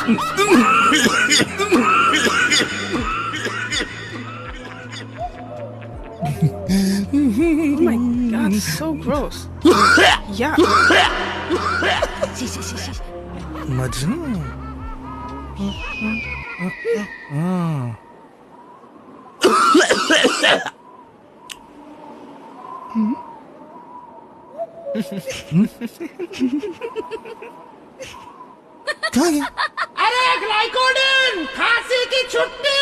Oh my god, so gross. Yeah. मजनू क्या है? अरे ग्लाइकोडिन, फांसी की छुट्टी।